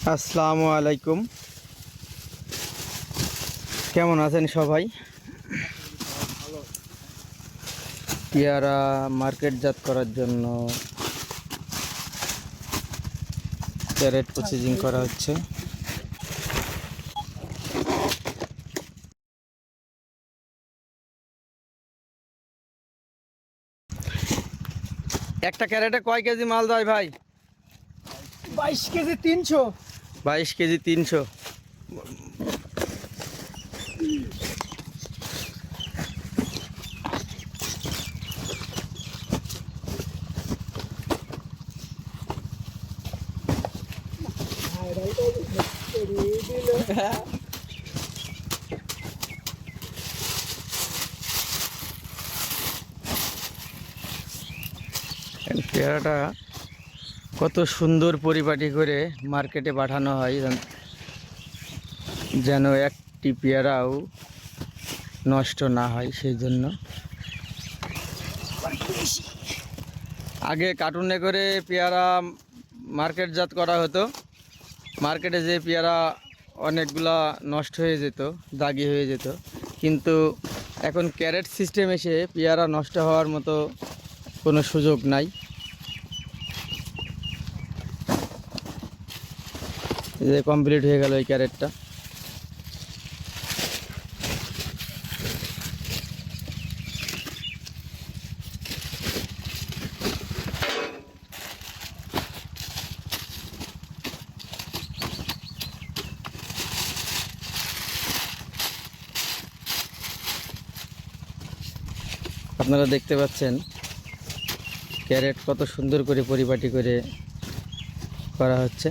আসসালামু আলাইকুম। কেমন আছেন সবাই? পেয়ারা মার্কেটজাত করার জন্য ক্যারেট প্রসেসিং করা হচ্ছে। একটা ক্যারেটে কয় কেজি মাল দেয় ভাই? 22 কেজি 300। 22 কেজি 300। পেয়ারাটা কত সুন্দর পরিপাটি করে মার্কেটে পাঠানো হয়, যেন একটি পেয়ারাও নষ্ট না হয় সেই জন্য। আগে কার্টুনে করে পেয়ারা মার্কেটজাত করা হতো। মার্কেটে যে পেয়ারা অনেকগুলা নষ্ট হয়ে যেত, দাগি হয়ে যেত, কিন্তু এখন ক্যারেট সিস্টেম এসে পেয়ারা নষ্ট হওয়ার মতো কোনো সুযোগ নাই। এই যে কমপ্লিট হয়ে গেল এই ক্যারেটটা। আপনারা দেখতে পাচ্ছেন ক্যারেট কত সুন্দর করে পরিপাটি করে করা হচ্ছে।